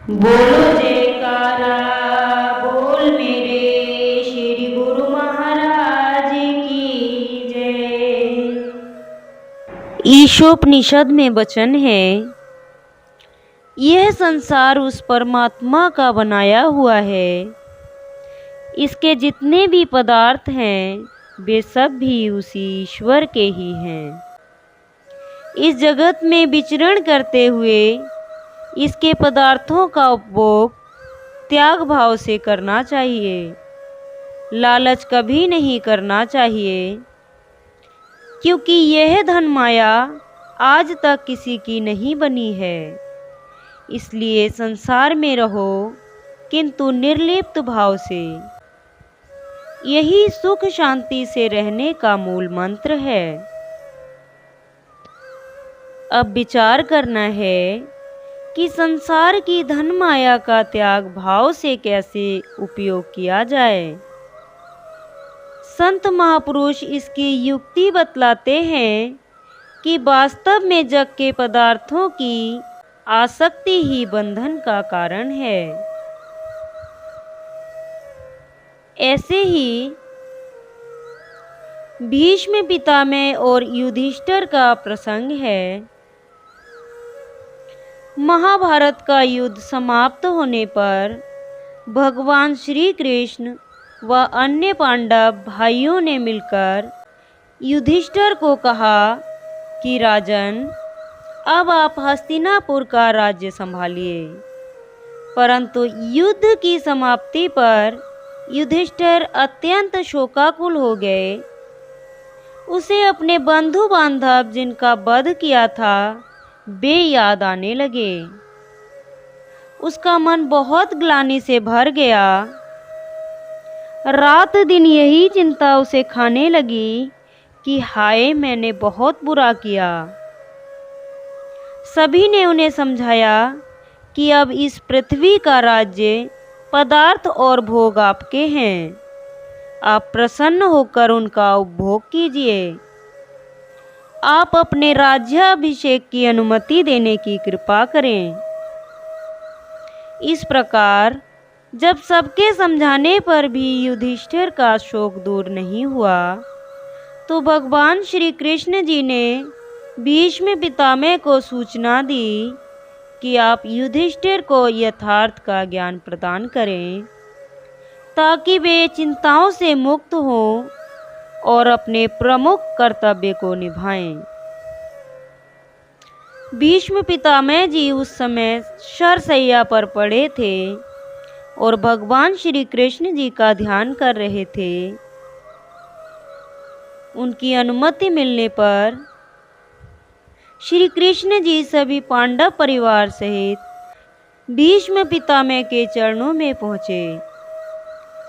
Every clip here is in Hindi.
बोलो जयकारा बोल मेरे श्री गुरु महाराज की जय। ईशोपनिषद में वचन है, यह संसार उस परमात्मा का बनाया हुआ है। इसके जितने भी पदार्थ हैं वे सब भी उसी ईश्वर के ही हैं। इस जगत में विचरण करते हुए इसके पदार्थों का उपभोग त्याग भाव से करना चाहिए। लालच कभी नहीं करना चाहिए, क्योंकि यह धन माया आज तक किसी की नहीं बनी है। इसलिए संसार में रहो, किंतु निर्लिप्त भाव से। यही सुख शांति से रहने का मूल मंत्र है। अब विचार करना है कि संसार की धन माया का त्याग भाव से कैसे उपयोग किया जाए। संत महापुरुष इसकी युक्ति बतलाते हैं कि वास्तव में जग के पदार्थों की आसक्ति ही बंधन का कारण है। ऐसे ही भीष्म पितामह और युधिष्ठिर का प्रसंग है। महाभारत का युद्ध समाप्त होने पर भगवान श्री कृष्ण व अन्य पांडव भाइयों ने मिलकर युधिष्ठिर को कहा कि राजन, अब आप हस्तिनापुर का राज्य संभालिए। परंतु युद्ध की समाप्ति पर युधिष्ठिर अत्यंत शोकाकुल हो गए। उसे अपने बंधु बांधव जिनका वध किया था वे याद आने लगे। उसका मन बहुत ग्लानि से भर गया। रात दिन यही चिंता उसे खाने लगी कि हाय, मैंने बहुत बुरा किया। सभी ने उन्हें समझाया कि अब इस पृथ्वी का राज्य, पदार्थ और भोग आपके हैं। आप प्रसन्न होकर उनका उपभोग कीजिए। आप अपने राज्याभिषेक की अनुमति देने की कृपा करें। इस प्रकार जब सबके समझाने पर भी युधिष्ठिर का शोक दूर नहीं हुआ, तो भगवान श्री कृष्ण जी ने भीष्म पितामह को सूचना दी कि आप युधिष्ठिर को यथार्थ का ज्ञान प्रदान करें, ताकि वे चिंताओं से मुक्त हों और अपने प्रमुख कर्तव्य को निभाएं। भीष्म पितामह जी उस समय शरशैया पर पड़े थे और भगवान श्री कृष्ण जी का ध्यान कर रहे थे। उनकी अनुमति मिलने पर श्री कृष्ण जी सभी पांडव परिवार सहित भीष्म पितामह के चरणों में पहुँचे।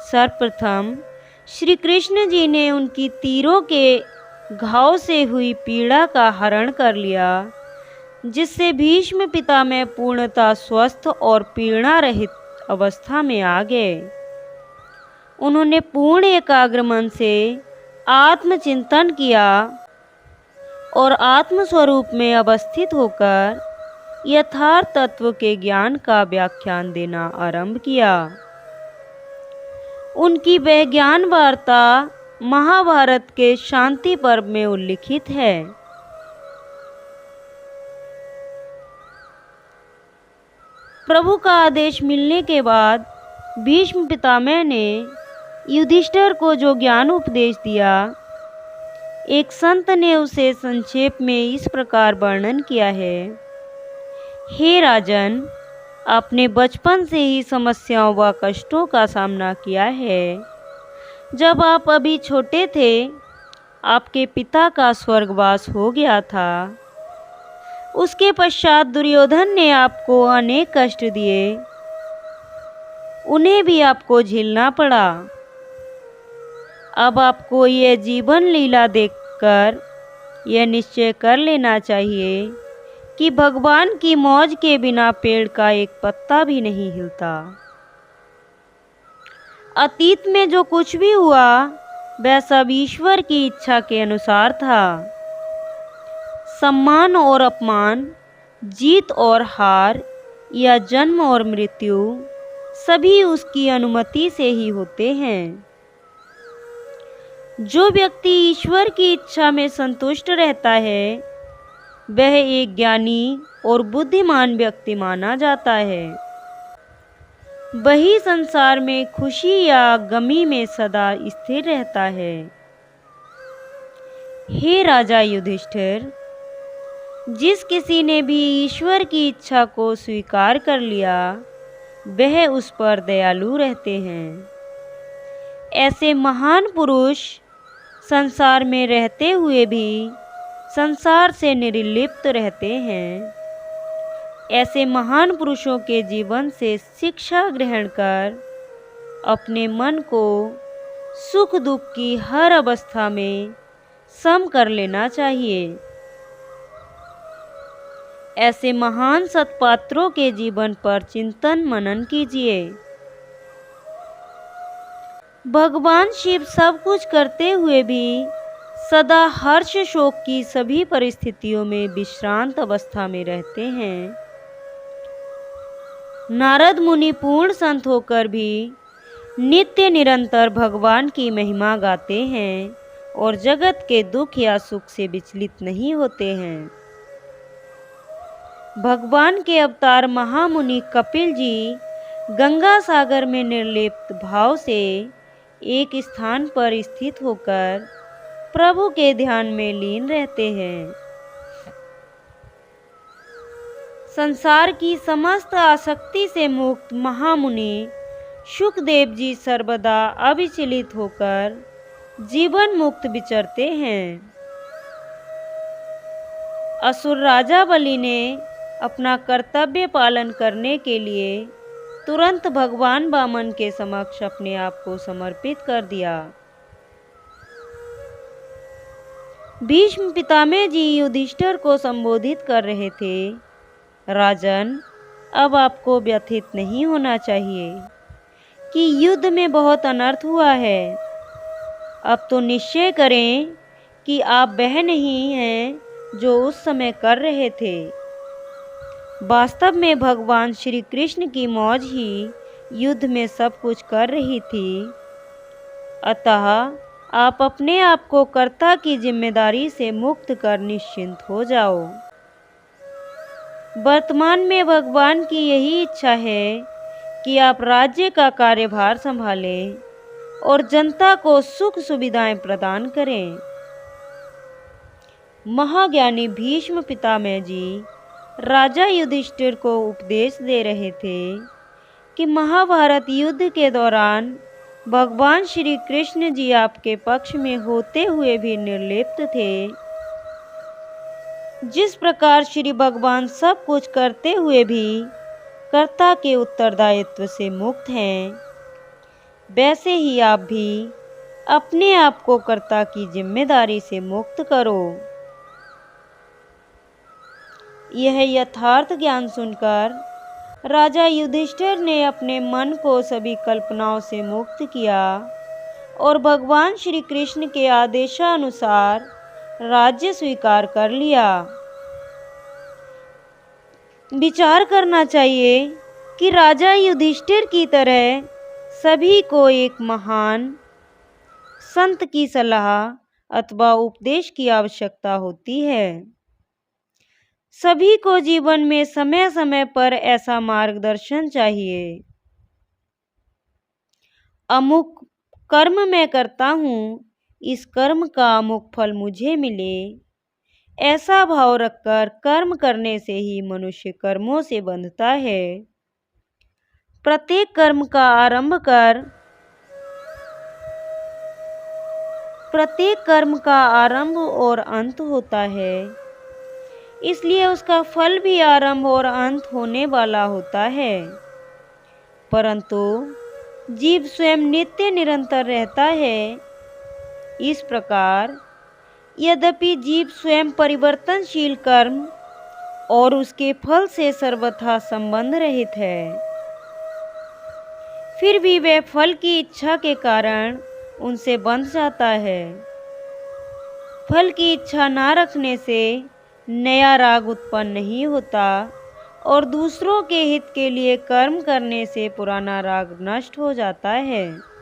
सर्वप्रथम श्री कृष्ण जी ने उनकी तीरों के घाव से हुई पीड़ा का हरण कर लिया, जिससे भीष्म पितामह पूर्णतः स्वस्थ और पीड़ा रहित अवस्था में आ गए। उन्होंने पूर्ण एकाग्र मन से आत्मचिंतन किया और आत्मस्वरूप में अवस्थित होकर यथार्थ तत्व के ज्ञान का व्याख्यान देना आरंभ किया। उनकी वह ज्ञान वार्ता महाभारत के शांति पर्व में उल्लिखित है। प्रभु का आदेश मिलने के बाद भीष्म पितामह ने युधिष्ठिर को जो ज्ञान उपदेश दिया, एक संत ने उसे संक्षेप में इस प्रकार वर्णन किया है। हे राजन, आपने बचपन से ही समस्याओं व कष्टों का सामना किया है। जब आप अभी छोटे थे, आपके पिता का स्वर्गवास हो गया था। उसके पश्चात दुर्योधन ने आपको अनेक कष्ट दिए, उन्हें भी आपको झेलना पड़ा। अब आपको यह जीवन लीला देखकर यह निश्चय कर लेना चाहिए कि भगवान की मौज के बिना पेड़ का एक पत्ता भी नहीं हिलता। अतीत में जो कुछ भी हुआ वह सब ईश्वर की इच्छा के अनुसार था। सम्मान और अपमान, जीत और हार, या जन्म और मृत्यु सभी उसकी अनुमति से ही होते हैं। जो व्यक्ति ईश्वर की इच्छा में संतुष्ट रहता है वह एक ज्ञानी और बुद्धिमान व्यक्ति माना जाता है। वही संसार में खुशी या गमी में सदा स्थिर रहता है। हे राजा युधिष्ठिर, जिस किसी ने भी ईश्वर की इच्छा को स्वीकार कर लिया वह उस पर दयालु रहते हैं। ऐसे महान पुरुष संसार में रहते हुए भी संसार से निर्लिप्त रहते हैं। ऐसे महान पुरुषों के जीवन से शिक्षा ग्रहण कर अपने मन को सुख दुख की हर अवस्था में सम कर लेना चाहिए। ऐसे महान सत्पात्रों के जीवन पर चिंतन मनन कीजिए। भगवान शिव सब कुछ करते हुए भी सदा हर्ष शोक की सभी परिस्थितियों में विश्रांत अवस्था में रहते हैं। नारद मुनि पूर्ण संत होकर भी नित्य निरंतर भगवान की महिमा गाते हैं और जगत के दुख या सुख से विचलित नहीं होते हैं। भगवान के अवतार महामुनि कपिल जी गंगा सागर में निर्लिप्त भाव से एक स्थान पर स्थित होकर प्रभु के ध्यान में लीन रहते हैं। संसार की समस्त आसक्ति से मुक्त महामुनि शुकदेव जी सर्वदा अविचलित होकर जीवन मुक्त विचरते हैं। असुर राजा बलि ने अपना कर्तव्य पालन करने के लिए तुरंत भगवान वामन के समक्ष अपने आप को समर्पित कर दिया। भीष्म पितामह जी युधिष्ठिर को संबोधित कर रहे थे, राजन, अब आपको व्यथित नहीं होना चाहिए कि युद्ध में बहुत अनर्थ हुआ है। अब तो निश्चय करें कि आप वह नहीं हैं जो उस समय कर रहे थे। वास्तव में भगवान श्री कृष्ण की मौज ही युद्ध में सब कुछ कर रही थी। अतः आप अपने आप को कर्ता की जिम्मेदारी से मुक्त कर निश्चिंत हो जाओ। वर्तमान में भगवान की यही इच्छा है कि आप राज्य का कार्यभार संभालें और जनता को सुख सुविधाएं प्रदान करें। महाज्ञानी भीष्म पितामह जी राजा युधिष्ठिर को उपदेश दे रहे थे कि महाभारत युद्ध के दौरान भगवान श्री कृष्ण जी आपके पक्ष में होते हुए भी निर्लिप्त थे। जिस प्रकार श्री भगवान सब कुछ करते हुए भी कर्ता के उत्तरदायित्व से मुक्त हैं, वैसे ही आप भी अपने आप को कर्ता की जिम्मेदारी से मुक्त करो। यह यथार्थ ज्ञान सुनकर राजा युधिष्ठिर ने अपने मन को सभी कल्पनाओं से मुक्त किया और भगवान श्री कृष्ण के आदेशानुसार राज्य स्वीकार कर लिया। विचार करना चाहिए कि राजा युधिष्ठिर की तरह सभी को एक महान संत की सलाह अथवा उपदेश की आवश्यकता होती है। सभी को जीवन में समय समय पर ऐसा मार्गदर्शन चाहिए। अमुक कर्म मैं करता हूँ, इस कर्म का अमुक फल मुझे मिले, ऐसा भाव रखकर कर्म करने से ही मनुष्य कर्मों से बंधता है। प्रत्येक कर्म का आरंभ और अंत होता है, इसलिए उसका फल भी आरंभ और अंत होने वाला होता है। परंतु जीव स्वयं नित्य निरंतर रहता है। इस प्रकार यद्यपि जीव स्वयं परिवर्तनशील कर्म और उसके फल से सर्वथा संबंध रहित है, फिर भी वह फल की इच्छा के कारण उनसे बंध जाता है। फल की इच्छा न रखने से नया राग उत्पन्न नहीं होता और दूसरों के हित के लिए कर्म करने से पुराना राग नष्ट हो जाता है।